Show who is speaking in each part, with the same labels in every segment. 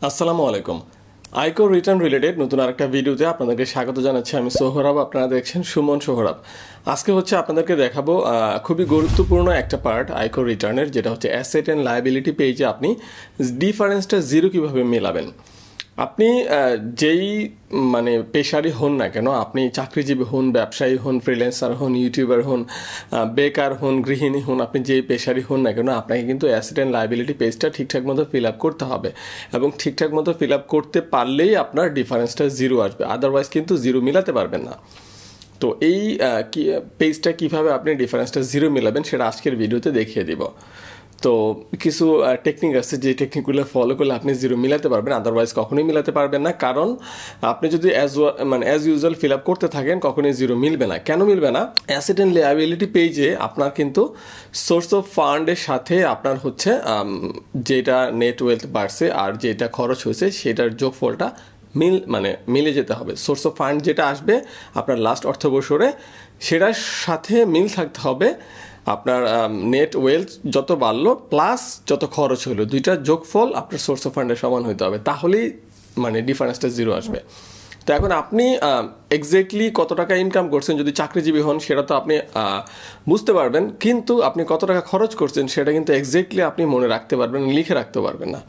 Speaker 1: আসসালামু আলাইকুম। আয়কর রিটার্ন রিলেটেড নতুন আরেকটা ভিডিওতে আপনাদেরকে স্বাগত জানাচ্ছি। আমি সোহরাব, আপনারা দেখছেন সুমন সোহরাব। আজকে আপনাদেরকে দেখাবো খুবই গুরুত্বপূর্ণ একটা পার্ট আয়কর রিটার্নের, যেটা হচ্ছে অ্যাসেট অ্যান্ড লায়াবিলিটি পেজে আপনি ডিফারেন্সটা জিরো কীভাবে মেলাবেন। আপনি যেই পেশারই হন না কেন, আপনি চাকরিজীবী হন, ব্যবসায়ী হন, ফ্রিল্যান্সার হন, ইউটিউবার হন, বেকার হন, গৃহিণী হন, আপনি যেই পেশারই হন না কেন, আপনাকে কিন্তু অ্যাসেট অ্যান্ড লায়াবিলিটি পেজটা ঠিকঠাক মতো ফিল আপ করতে হবে। এবং ঠিকঠাক মতো ফিল আপ করতে পারলেই আপনার ডিফারেন্সটা জিরো আসবে, আদারওয়াইজ কিন্তু জিরো মিলাতে পারবেন না। তো এই পেজটা কীভাবে আপনি ডিফারেন্সটা জিরো মিলাবেন সেটা আজকের ভিডিওতে দেখিয়ে দিব। তো কিছু টেকনিক আছে, যে টেকনিকগুলো ফলো করলে আপনি জিরো মিলাতে পারবেন, আদারওয়াইজ কখনোই মিলাতে পারবেন না। কারণ আপনি যদি অ্যাজ ইউজুয়াল ফিল আপ করতে থাকেন, কখনোই জিরো মিলবে না। কেন মিলবে না? অ্যাসেট অ্যান্ড লায়াবিলিটি পেজে আপনার কিন্তু সোর্স অফ ফান্ডের সাথে আপনার হচ্ছে যেটা নেট ওয়েলথ বাড়ছে আর যেটা খরচ হয়েছে সেটার যোগফলটা মিলে যেতে হবে। সোর্স অফ ফান্ড যেটা আসবে আপনার লাস্ট অর্থ বছরে, সেটার সাথে মিল থাকতে হবে আপনার নেট ওয়েলথ যত বাড়লো প্লাস যত খরচ হলো, দুইটার যোগফল আপনার সোর্স অফ ফান্ডের সমান হতে হবে, তাহলেই ডিফারেন্সটা জিরো আসবে। তো এখন আপনি এক্স্যাক্টলি কত টাকা ইনকাম করছেন, যদি চাকরিজীবী হন সেটা তো আপনি বুঝতে পারবেন, কিন্তু আপনি কত টাকা খরচ করছেন সেটা কিন্তু এক্স্যাক্টলি আপনি মনে রাখতে পারবেন, লিখে রাখতে পারবেন না।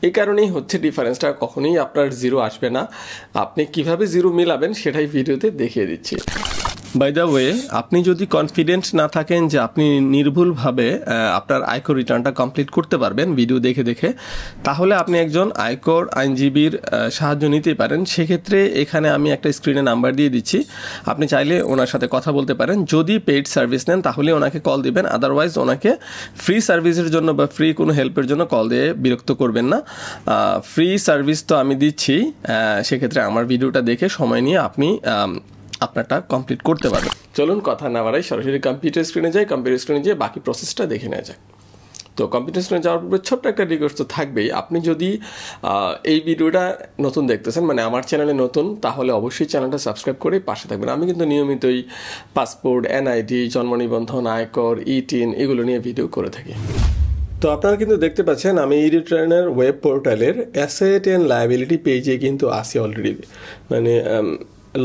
Speaker 1: এই কারণেই হচ্ছে ডিফারেন্সটা কখনোই আপনার জিরো আসবে না। আপনি কিভাবে জিরো মিলাবেন সেটাই ভিডিওতে দেখিয়ে দিচ্ছি। বাই দ্য ওয়ে, আপনি যদি কনফিডেন্ট না থাকেন যে আপনি নির্ভুলভাবে আপনার আয়কর রিটার্নটা কমপ্লিট করতে পারবেন ভিডিও দেখে দেখে, তাহলে আপনি একজন আয়কর আইনজীবীর সাহায্য নিতেই পারেন। সেক্ষেত্রে এখানে আমি একটা স্ক্রিনে নাম্বার দিয়ে দিচ্ছি, আপনি চাইলে ওনার সাথে কথা বলতে পারেন। যদি পেইড সার্ভিস নেন তাহলে ওনাকে কল দিবেন, আদারওয়াইজ ওনাকে ফ্রি সার্ভিসের জন্য বা ফ্রি কোনো হেল্পের জন্য কল দিয়ে বিরক্ত করবেন না। ফ্রি সার্ভিস তো আমি দিচ্ছি, সেক্ষেত্রে আমার ভিডিওটা দেখে সময় নিয়ে আপনি আপনারটা কমপ্লিট করতে পারবেন। চলুন কথা না বাড়াই, সরাসরি কম্পিউটার স্ক্রিনে যাই। কম্পিউটার স্ক্রিনে যেয়ে বাকি প্রসেসটা দেখে নেওয়া যাক। তো কম্পিউটার স্ক্রিনে যাওয়ার পরে ছোট্ট একটা রিকোয়েস্ট তো থাকবেই। আপনি যদি এই ভিডিওটা নতুন দেখতেছেন, আমার চ্যানেলে নতুন, তাহলে অবশ্যই চ্যানেলটা সাবস্ক্রাইব করে পাশে থাকবেন। আমি কিন্তু নিয়মিতই পাসপোর্ট, এনআইডি, জন্ম নিবন্ধন, আয়কর, ই-টিন এগুলো নিয়ে ভিডিও করে থাকি। তো আপনারা কিন্তু দেখতে পাচ্ছেন আমি ই রিটার্নের ওয়েব পোর্টালের অ্যাসেট অ্যান্ড লায়াবিলিটি পেজে কিন্তু আসি অলরেডি।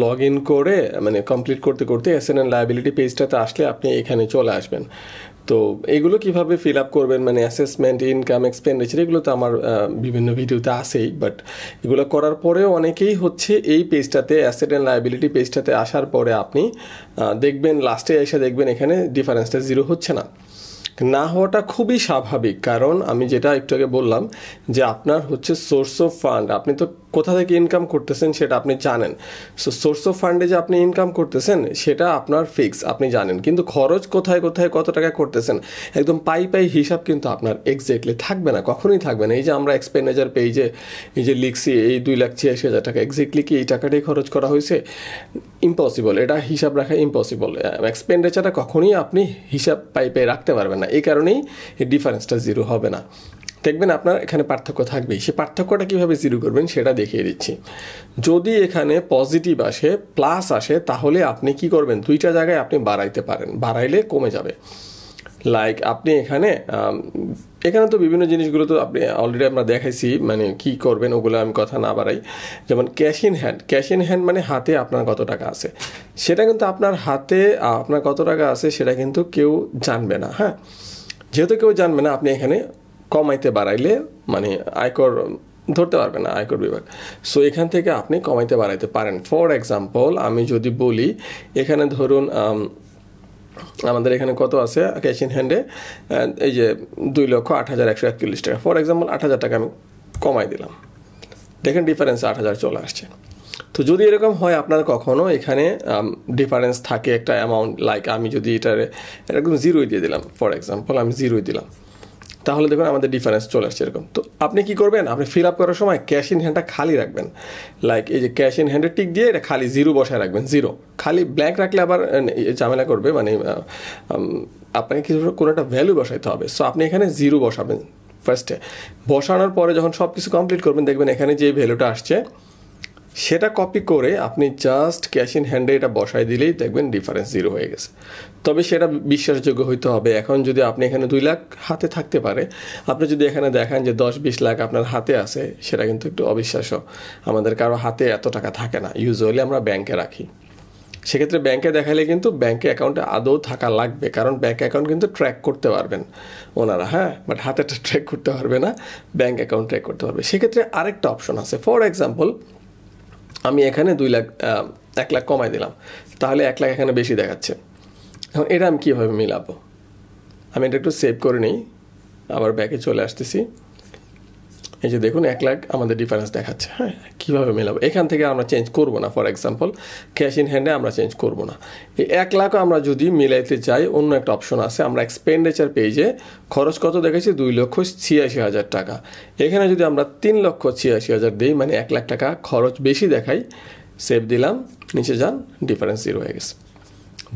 Speaker 1: লগ ইন করে কমপ্লিট করতে করতে অ্যাসেট অ্যান্ড লায়াবিলিটি পেজটাতে আসলে আপনি এখানে চলে আসবেন। তো এগুলো কিভাবে ফিল আপ করবেন, অ্যাসেসমেন্ট, ইনকাম, এক্সপেন্ডিচার, এগুলো তো আমার বিভিন্ন ভিডিওতে আসেই। বাট এগুলো করার পরেও অনেকেই হচ্ছে এই পেজটাতে, অ্যাসেট অ্যান্ড লায়াবিলিটি পেজটাতে আসার পরে আপনি দেখবেন, লাস্টে এসে দেখবেন এখানে ডিফারেন্সটা জিরো হচ্ছে না হওয়াটা খুবই স্বাভাবিক। কারণ আমি যেটা একটু আগে বললাম যে আপনার হচ্ছে সোর্স অফ ফান্ড, আপনি তো কোথা থেকে ইনকাম করতেছেন সেটা আপনি জানেন। সো সোর্স অফ ফান্ডে যে আপনি ইনকাম করতেছেন সেটা আপনার ফিক্স, আপনি জানেন, কিন্তু খরচ কোথায় কোথায় কত টাকা করতেছেন একদম পাই হিসাব কিন্তু আপনার এক্স্যাক্টলি থাকবে না, কখনোই থাকবে না। এই যে আমরা এক্সপেন্ডিচার পেজে এই যে লিখছি এই 2,86,000 টাকা, এক্স্যাক্টলি কি এই টাকাটাই খরচ করা হয়েছে? ইম্পসিবল, এটা হিসাব রাখা ইম্পসিবল। এক্সপেন্ডিচারটা কখনোই আপনি হিসাব পাই রাখতে পারবেন না, এই কারণেই এই ডিফারেন্সটা জিরো হবে না। দেখবেন আপনার এখানে পার্থক্য থাকবেই। সেই পার্থক্যটা কীভাবে জিরো করবেন সেটা দেখিয়ে দিচ্ছি। যদি এখানে পজিটিভ আসে, প্লাস আসে, তাহলে আপনি কি করবেন, দুইটা জায়গায় আপনি বাড়াইতে পারেন, বাড়াইলে কমে যাবে। লাইক আপনি এখানে তো বিভিন্ন জিনিসগুলো তো আপনি অলরেডি আমরা দেখাইছি, কি করবেন ওগুলো আমি কথা না বাড়াই। যেমন ক্যাশ ইন হ্যান্ড হাতে আপনার কত টাকা আছে, সেটা কিন্তু আপনার হাতে আপনার কত টাকা আছে সেটা কিন্তু কেউ জানবে না। হ্যাঁ, যেহেতু কেউ জানবে না, আপনি এখানে কমাইতে বাড়াইলে আয়কর ধরতে পারবে না, আয়কর বিভাগ। সো এখান থেকে আপনি কমাইতে বাড়াইতে পারেন। ফর এক্সাম্পল আমি যদি বলি, এখানে ধরুন আমাদের এখানে কত আছে ক্যাশ ইন হ্যান্ডে, এই যে 2,08,141 টাকা। ফর এক্সাম্পল 8,000 টাকা আমি কমাই দিলাম, দেখেন ডিফারেন্স 8,000 চলে আসছে। তো যদি এরকম হয় আপনার কখনো এখানে ডিফারেন্স থাকে একটা অ্যামাউন্ট, লাইক আমি যদি এরকম জিরোই দিয়ে দিলাম, ফর এক্সাম্পল আমি জিরোই দিলাম, তাহলে দেখুন আমাদের ডিফারেন্স চলে আসছে এরকম। তো আপনি কি করবেন, আপনি ফিল আপ করার সময় ক্যাশ ইন হ্যান্ডটা খালি রাখবেন। লাইক এই যে ক্যাশ ইন হ্যান্ডের টিক দিয়ে এটা খালি জিরো বসায় রাখবেন, জিরো। খালি ব্ল্যাঙ্ক রাখলে আবার ঝামেলা করবে, আপনাকে কিছু কোনো একটা ভ্যালু বসাইতে হবে। সো আপনি এখানে জিরো বসাবেন ফার্স্টে। বসানোর পরে যখন সব কিছু কমপ্লিট করবেন, দেখবেন এখানে যে ভ্যালুটা আসছে সেটা কপি করে আপনি জাস্ট ক্যাশ ইন হ্যান্ডে এটা বসাই দিলেই দেখবেন ডিফারেন্স 0 হয়ে গেছে। তবে সেটা বিশ্বাসযোগ্য হইতে হবে। এখন যদি আপনি এখানে 2 লাখ হাতে থাকতে পারে, আপনি যদি এখানে দেখান যে 10-20 লাখ আপনার হাতে আছে, সেটা কিন্তু একটু অবিশ্বাস্য। আমাদের কারো হাতে এত টাকা থাকে না, ইউজুয়ালি আমরা ব্যাংকে রাখি। সেক্ষেত্রে ব্যাংকে দেখালে কিন্তু ব্যাংকে অ্যাকাউন্টে আদৌ থাকা লাগবে, কারণ ব্যাংক অ্যাকাউন্ট কিন্তু ট্র্যাক করতে পারবেন ওনারা, হ্যাঁ, বাট হাতেটা ট্র্যাক করতে পারবে না, ব্যাংক অ্যাকাউন্ট ট্র্যাক করতে পারবে। সেক্ষেত্রে আরেকটা অপশন আছে। ফর এক্সাম্পল, আমি এখানে 1 লাখ কমাই দিলাম, তাহলে 1 লাখ এখানে বেশি দেখাচ্ছে। এখন এটা আমি কীভাবে মিলাবো? আমি এটা একটু সেভ করে নিই, আবার ব্যাকে চলে আসতেছি। এই যে দেখুন 1 লাখ আমাদের ডিফারেন্স দেখাচ্ছে। হ্যাঁ, কীভাবে মেলাবো? এখান থেকে আমরা চেঞ্জ করব না। ফর এক্সাম্পল, ক্যাশ ইন হ্যান্ডে আমরা চেঞ্জ করব না। এই 1 লাখও আমরা যদি মিলাইতে চাই, অন্য একটা অপশন আছে। আমরা এক্সপেন্ডিচার পেজে খরচ কত দেখেছি? 2,86,000 টাকা। এখানে যদি আমরা 3,86,000 দিই, মানে 1 লাখ টাকা খরচ বেশি দেখাই, সেভ দিলাম, নিচে যান, ডিফারেন্স 0 হয়ে গেছে।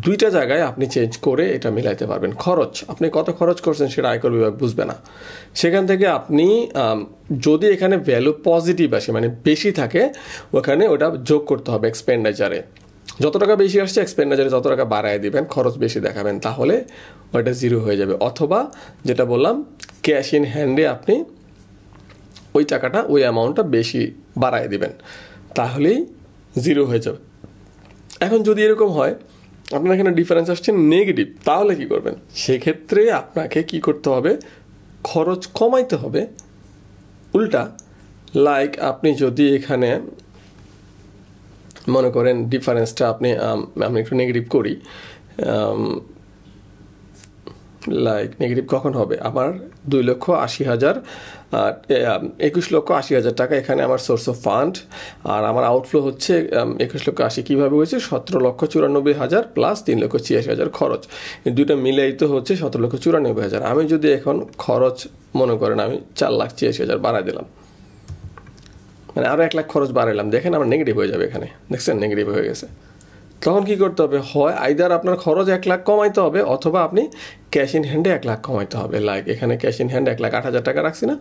Speaker 1: দুইটা জায়গায় আপনি চেঞ্জ করে এটা মিলাইতে পারবেন। খরচ, আপনি কত খরচ করছেন সেটা আয়কর বিভাগ বুঝবে না। সেখান থেকে আপনি যদি এখানে ভ্যালু পজিটিভ আসে, মানে বেশি থাকে, ওখানে ওটা যোগ করতে হবে এক্সপেন্ডিচারে। যত টাকা বেশি আসছে এক্সপেন্ডিচারে যত টাকা বাড়ায় দিবেন, খরচ বেশি দেখাবেন, তাহলে ওটা 0 হয়ে যাবে। অথবা যেটা বললাম, ক্যাশ ইন হ্যান্ডে আপনি ওই টাকাটা, ওই অ্যামাউন্টটা বেশি বাড়ায় দিবেন, তাহলেই 0 হয়ে যাবে। এখন যদি এরকম হয় আপনার এখানে ডিফারেন্স আসছে নেগেটিভ, তাহলে কি করবেন? সেক্ষেত্রে আপনাকে কি করতে হবে? খরচ কমাইতে হবে। উল্টা, লাইক আপনি যদি এখানে মনে করেন ডিফারেন্সটা আমি একটু নেগেটিভ করি, লাইক নেগেটিভ কখন হবে? আমার 2,80,000 21,80,000 টাকা এখানে আমার সোর্স অফ ফান্ড, আর আমার আউটফ্লো হচ্ছে 21,80,000। কীভাবে হয়েছে? 17,94,000 প্লাস 3,86,000 খরচ, এই দুইটা মিলেই তো হচ্ছে 17,94,000। আমি যদি এখন খরচ মনে করেন আমি 4,86,000 বাড়াই দিলাম, মানে আরও 1 লাখ খরচ বাড়াইলাম, দেখেন আমার নেগেটিভ হয়ে যাবে। এখানে দেখছেন নেগেটিভ হয়ে গেছে। তখন কি করতে হবে? হয় আইদার আপনার খরচ 1 লাখ কমাইতে হবে, অথবা আপনি ক্যাশ ইন হ্যান্ডে 1 লাখ কমাইতে হবে। লাইক এখানে ক্যাশ ইন হ্যান্ডে 1,08,000 টাকা রাখছি না,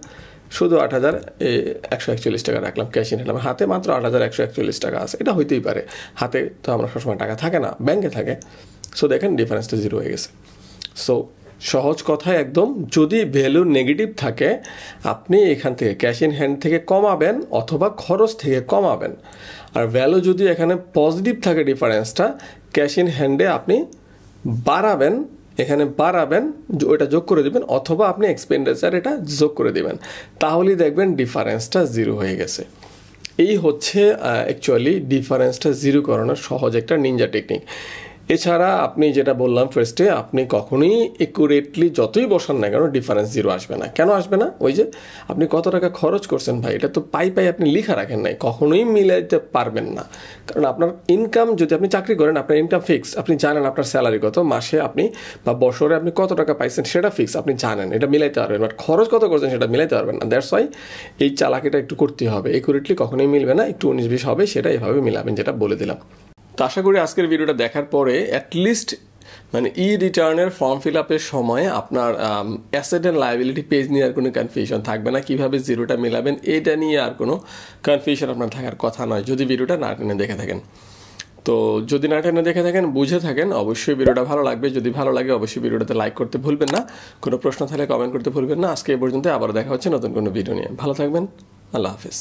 Speaker 1: শুধু 8,141 টাকা রাখলাম ক্যাশ ইন হ্যান্ড। আমার হাতে মাত্র 8,141 টাকা আছে। এটা হইতেই পারে, হাতে তো আমরা সবসময় টাকা থাকে না, ব্যাংকে থাকে। সো দেখেন ডিফারেন্সটা 0 হয়ে গেছে। সো সহজ কথায় একদম, যদি ভ্যালু নেগেটিভ থাকে আপনি এখান থেকে ক্যাশ ইন হ্যান্ড থেকে কমাবেন অথবা খরচ থেকে কমাবেন। আর ভ্যালু যদি এখানে পজিটিভ থাকে ডিফারেন্সটা, ক্যাশ ইন হ্যান্ডে আপনি বাড়াবেন, এখানে বাড়াবেন, ওইটা যোগ করে দেবেন, অথবা আপনি এক্সপেন্ডিচার এটা যোগ করে দেবেন, তাহলেই দেখবেন ডিফারেন্সটা 0 হয়ে গেছে। এই হচ্ছে অ্যাকচুয়ালি ডিফারেন্সটা 0 করানোর সহজ একটা নিনজা টেকনিক। এছাড়া আপনি যেটা বললাম ফার্স্টে, আপনি কখনোই একুরেটলি যতই বসান না কেন ডিফারেন্স 0 আসবে না। কেন আসবে না? ওই যে আপনি কত টাকা খরচ করছেন ভাই, এটা তো পাই আপনি লিখা রাখেন নাই, কখনোই মিলাইতে পারবেন না। কারণ আপনার ইনকাম, যদি আপনি চাকরি করেন আপনার ইনকাম ফিক্স, আপনি জানেন আপনার স্যালারি কত, মাসে আপনি বা বছরে আপনি কত টাকা পাইছেন সেটা ফিক্স, আপনি জানেন, এটা মিলাইতে পারবেন। বাট খরচ কত করছেন সেটা মিলাইতে পারবেন না। দ্যাটস ওয়াই এই চালাকিটা একটু করতে হবে। একুরেটলি কখনোই মিলবে না, একটু 19-20 হবে, সেটা এভাবে মিলাবেন, যেটা বলে দিলাম। তো আশা করি আজকের ভিডিওটা দেখার পরে অ্যাটলিস্ট মানে রিটার্নের ফর্ম ফিল আপের সময় আপনার অ্যাসেট অ্যান্ড লায়াবিলিটি পেজ নিয়ে আর কোনো কনফিউশন থাকবে না। কীভাবে 0টা মিলাবেন এটা নিয়ে আর কোনো কনফিউশন আপনার থাকার কথা নয়, যদি ভিডিওটা না টেনে দেখে থাকেন। তো যদি না টেনে দেখে থাকেন, বুঝে থাকেন, অবশ্যই ভিডিওটা ভালো লাগবে। যদি ভালো লাগে অবশ্যই ভিডিওটাতে লাইক করতে ভুলবেন না, কোনো প্রশ্ন থাকলে কমেন্ট করতে ভুলবেন না। আজকে এই পর্যন্ত, আবার দেখা হচ্ছে নতুন কোনো ভিডিও নিয়ে। ভালো থাকবেন, আল্লাহ হাফেজ।